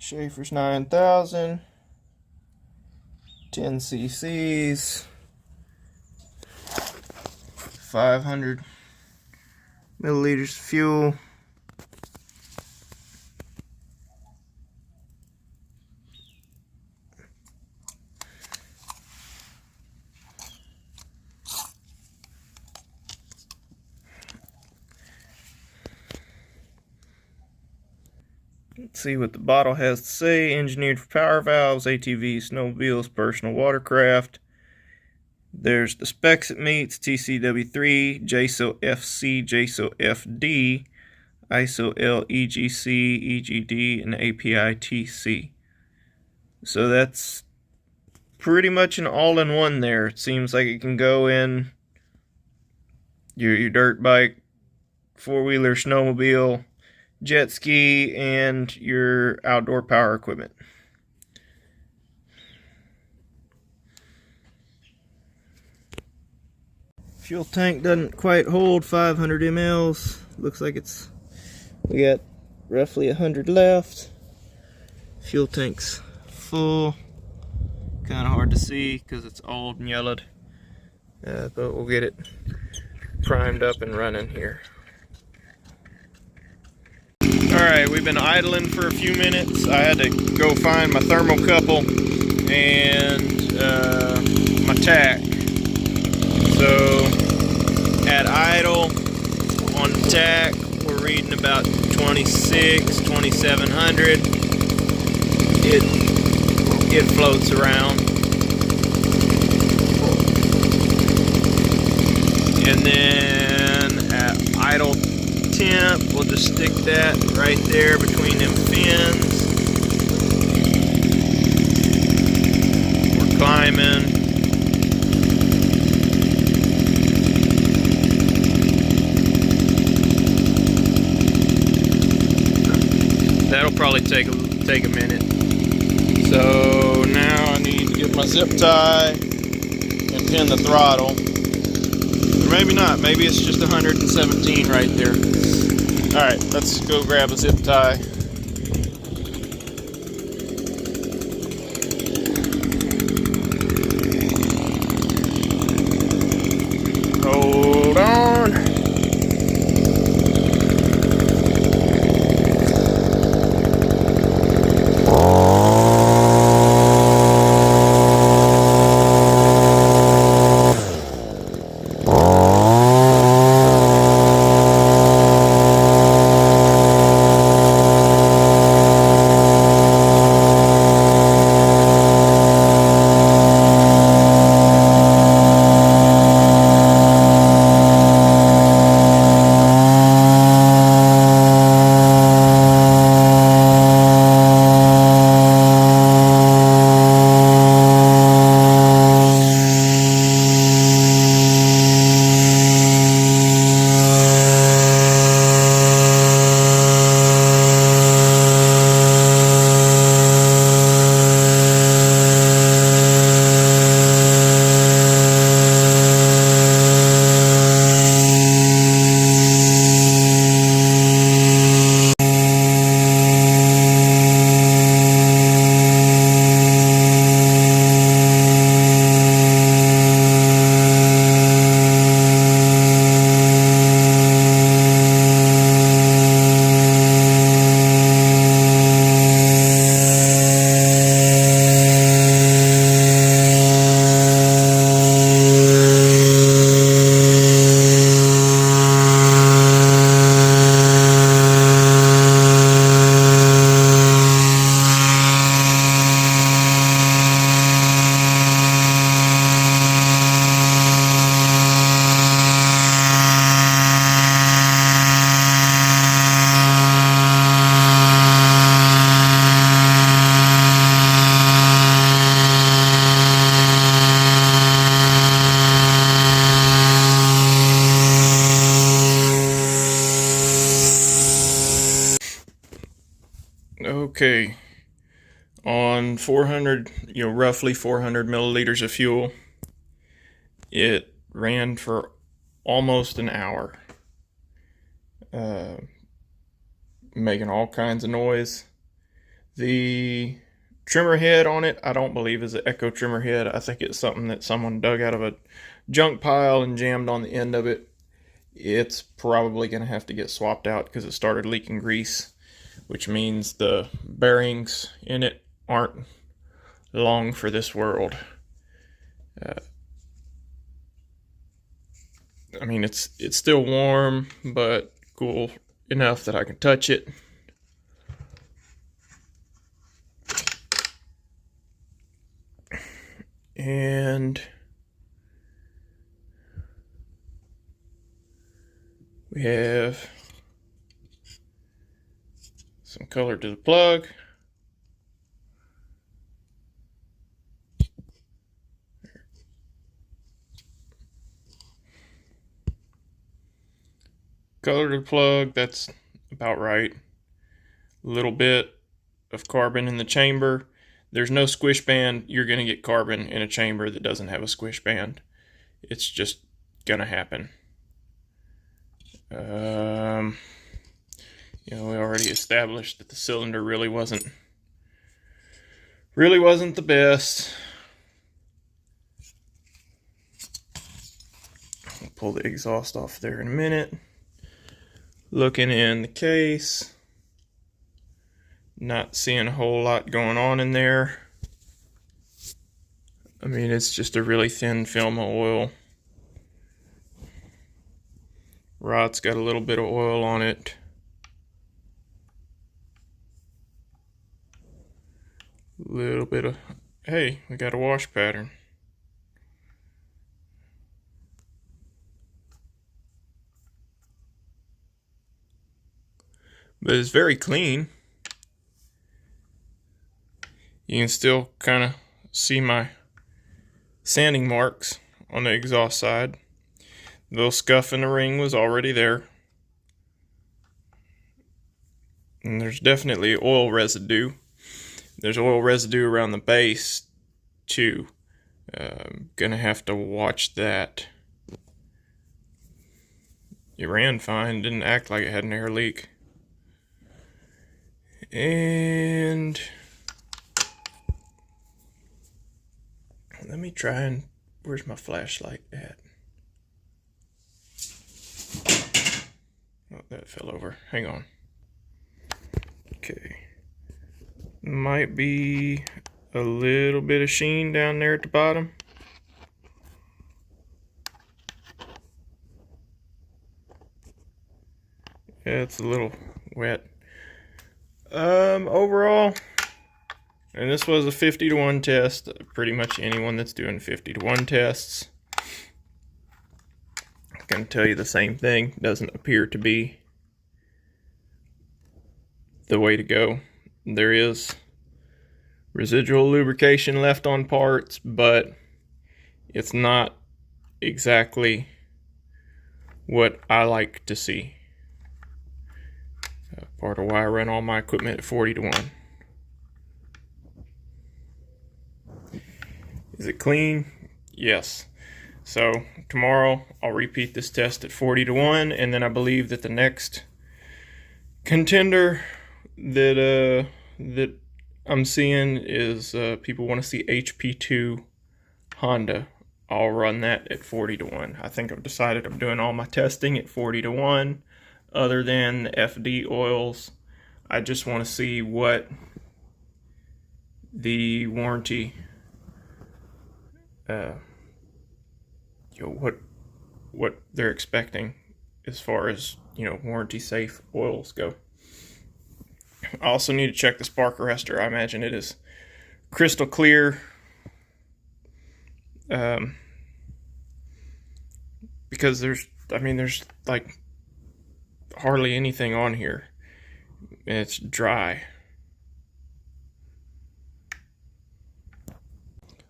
Schaeffer's 9000, 10 cc's, 500 milliliters of fuel. Let's see what the bottle has to say. Engineered for power valves, ATVs, snowmobiles, personal watercraft. There's the specs it meets: TCW3, JSO FC, JSO FD, ISO L, EGC, EGD, and API TC. So that's pretty much an all-in-one there. It seems like it can go in your dirt bike, four-wheeler, snowmobile, jet ski, and your outdoor power equipment. Fuel tank doesn't quite hold 500 mLs. Looks like we got roughly 100 left. Fuel tank's full. Kind of hard to see because it's old and yellowed, but we'll get it primed up and running here. Alright, we've been idling for a few minutes. I had to go find my thermocouple and my tack. So at idle on the tack, we're reading about 2700. It floats around. And then at idle temp, we'll just stick that right there between them fins. We're climbing. That'll probably take a minute. So now I need to get my zip tie and pin the throttle. Or maybe not, maybe it's just 117 right there. Alright, let's go grab a zip tie. Hold on. Okay, on 400, roughly 400 milliliters of fuel, it ran for almost an hour, making all kinds of noise. The trimmer head on it, I don't believe is an Echo trimmer head. I think it's something that someone dug out of a junk pile and jammed on the end of it. It's probably going to have to get swapped out because it started leaking grease, which means the bearings in it aren't long for this world. I mean, it's still warm, but cool enough that I can touch it. And we have some color to the plug. Color to the plug, that's about right. A little bit of carbon in the chamber. There's no squish band. You're going to get carbon in a chamber that doesn't have a squish band. It's just going to happen. We already established that the cylinder really wasn't the best. I'll pull the exhaust off there in a minute. Looking in the case, not seeing a whole lot going on in there. I mean, it's just a really thin film of oil. Rod's got a little bit of oil on it. Little bit of, hey, we got a wash pattern. But it's very clean. You can still kind of see my sanding marks on the exhaust side. The little scuff in the ring was already there. And there's definitely oil residue. There's oil residue around the base too. Gonna have to watch that. It ran fine, didn't act like it had an air leak. And let me try and, where's my flashlight at? Oh, that fell over. Hang on. Okay. Might be a little bit of sheen down there at the bottom. Yeah, it's a little wet. Overall, and this was a 50-to-1 test. Pretty much anyone that's doing 50-to-1 tests can tell you the same thing. Doesn't appear to be the way to go. There is residual lubrication left on parts, but it's not exactly what I like to see. Part of why I run all my equipment at 40-to-1. Is it clean? Yes. So tomorrow I'll repeat this test at 40-to-1, and then I believe that the next contender that I'm seeing is people want to see HP2 Honda. I'll run that at 40-to-1. I think I've decided I'm doing all my testing at 40-to-1. Other than the FD oils, I just want to see what the warranty, what they're expecting as far as, warranty safe oils go. I also need to check the spark arrestor. I imagine it is crystal clear. Because there's like hardly anything on here. It's dry.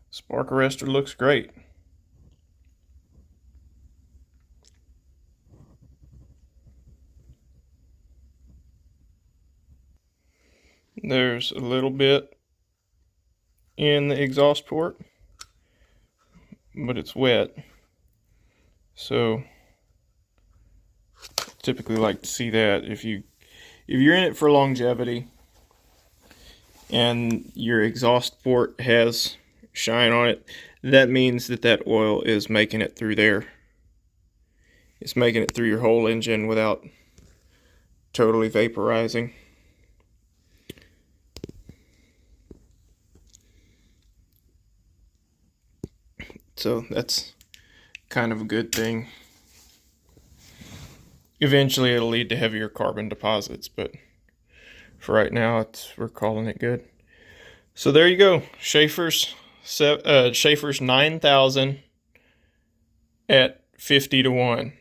Spark arrestor looks great. There's a little bit in the exhaust port, but it's wet. So typically like to see that if you're in it for longevity and your exhaust port has shine on it, that means that that oil is making it through there. It's making it through your whole engine without totally vaporizing. So that's kind of a good thing. Eventually it'll lead to heavier carbon deposits, but for right now we're calling it good. So there you go. Schaeffer's 9000 at 50 to 1.